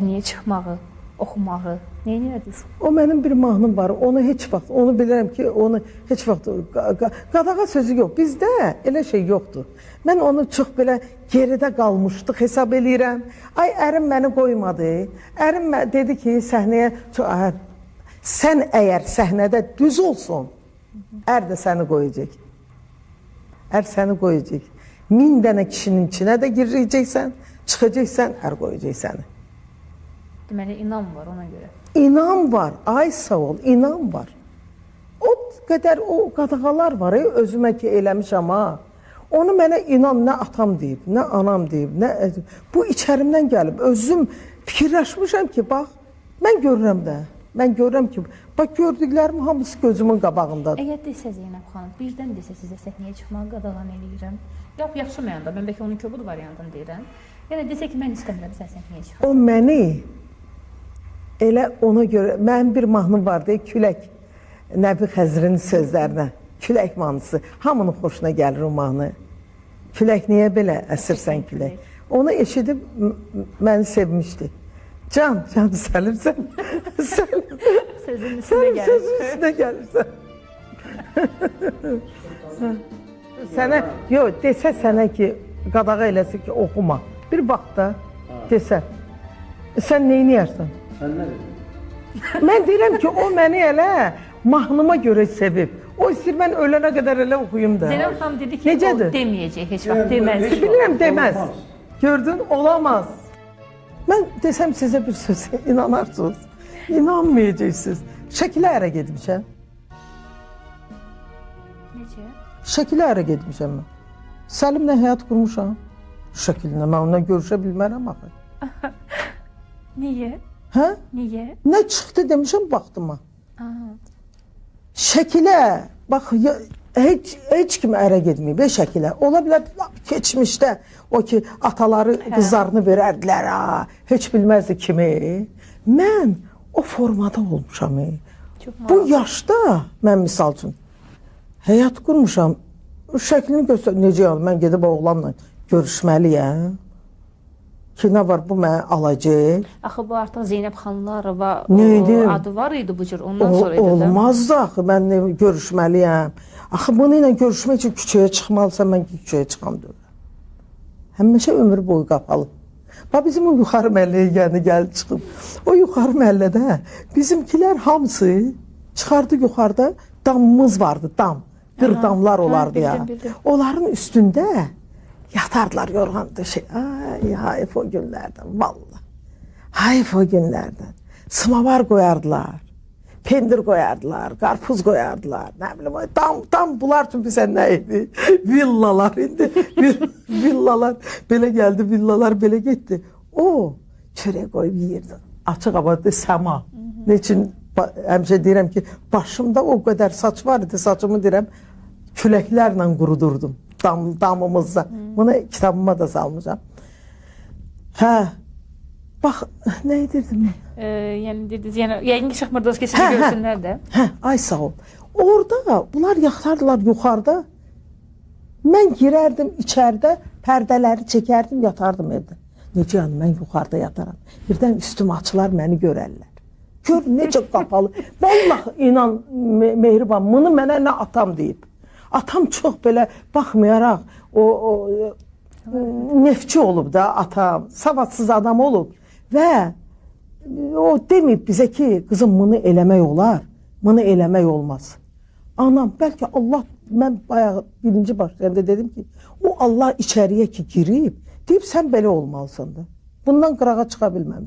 Niyə çıxmağı, oxumağı, nə edirsiniz? O mənim bir mahnım var. Onu heç vaxt, onu bilirəm ki, onu heç vaxt qadağa sözü yox. Bizdə elə şey yoxdur. Mən onu çox belə geridə qalmışdıq hesab eləyirəm. Ay ərim məni qoymadı. Ərim dedi ki, səhnəyə sən əgər səhnədə düz olsun, ər də səni qoyacaq. Ər səni qoyacaq. 1000 dənə kişinin içinə də girəcəksən, çıxacaqsan, ər qoyacaq səni. Deməli, inam var ona görə. İnam var, ay sağ ol, inam var. O qədər o qadağalar var, özümə ki eləmişəm ha. Onu mənə inan nə atam deyib, nə anam deyib, nə bu içərimdən gəlib. Özüm fikirləşmişəm ki, bax, mən görürəm də. Mən görürəm ki, bax gördüklərim hamısı gözümün qabağındadır. Əgər desə Zeynəb xanım, birdən desə sizə səhnəyə çıxmağı qadağan eləyirəm. Yox, yaxşımayanda, mən bəlkə onun kobud variantını deyirəm. Yəni desə ki, mən istəmirəm sən səhnəyə çıxasın. O məni elə ona görə, mənim bir mahnım vardı, Külək, Nəbi Xəzrin sözlərinə, Külək mahnısı. Hamının xoşuna gəlir o mahnı. Külək niyə belə əsirsən külək? Onu eşidib məni sevmişdi. Can səlirsən. Sözün üstünə gəlirsən. Sözün üstünə gəlirsən. Sənə, yox, desə sənə ki, qadağa eləsə ki, oxuma. Bir vaxtda desə, sən neyniyərsən? Sən nə dedin? Mən deyirəm ki, o məni elə mahnıma görə sevib. O istəyir, mən ölənə qədər elə oxuyum da. Zeynəb xanım dedi ki, necədir? O deməyəcək, heç vaxt deməz. Bilirəm, deməz. Gördün, olamaz. Mən desəm sizə bir söz, inanarsınız. İnanmayacaqsınız. Şəkilə ərə getmişəm. Necə? Şəkilə ərə getmişəm mən. Səlimlə həyat qurmuşam. Şəkilinə, mən onunla görüşə bilmərəm axı. Niyə? Hə? Niyə? Nə çıxdı demişəm baxdıma. Şəkilə, bax, heç kim ərə getməyib, şəkilə. Ola bilər, keçmişdə o ki, ataları qızlarını verərdilər, heç bilməzdi kimi. Mən o formada olmuşam. Bu yaşda, mən misal üçün, həyat qurmuşam, şəklini göstər, necə yəni, mən gedib oğlanla görüşməliyəm. Ki, nə var, bu mənə alacaq. Axı, bu artıq Zeynəb xanımlarova adı var idi bu cür, ondan sonra idi. Olmazdı axı, mən görüşməliyəm. Axı, bunu ilə görüşmək üçün küçəyə çıxmalısan, mən küçəyə çıxam deyirəm. Həmişə ömür boyu qapalı. Bax, bizim o yuxarı məhəlləyə gəlib çıxıb. O yuxarı məhəllədə bizimkilər hamısı çıxardı yuxarıda, damımız vardı, dam. Qırdamlar olardı ya. Onların üstündə yatardılar yorğanda şey. Ay, hayf o günlərdən, vallahi. Hayf o günlərdən. Smavar qoyardılar, pendir qoyardılar, qarpuz qoyardılar, nə bilim, dam bunlar üçün bizən nə idi? Villalar indi, villalar belə gəldi, villalar belə getdi. O, çörək qoyub yiyirdi. Açıq havada səma. Ne üçün, həmişə deyirəm ki, başımda o qədər saç var idi, saçımı deyirəm, küləklərlə qurudurdum. Damımızda. Bunu kitabıma da salmışam. Hə, bax, nə edirdim mən? Yəni dediniz, yəqin ki, çıxmırdınız ki, sizi görsünlər də. Hə, ay sağ ol. Orada bunlar yatardılar yuxarıda. Mən girərdim içəridə, pərdələri çəkərdim, yatardım evdə. Necə yəni, mən yuxarıda yataram. Birdən üstüm açılar, məni görərlər. Gör, necə qapalı. Vallahi, inan, Mehriban, bunu mənə nə atam deyib. Atam çox belə baxmayaraq, o neftçi olub da atam, savadsız adam olub və o deməyib bizə ki, qızım, bunu eləmək olar, bunu eləmək olmaz. Anam, bəlkə Allah, mən bayağı birinci başlayanda dedim ki, o Allah içəriyə ki girib, deyib sən belə olmalısan da. Bundan qırağa çıxa bilməm.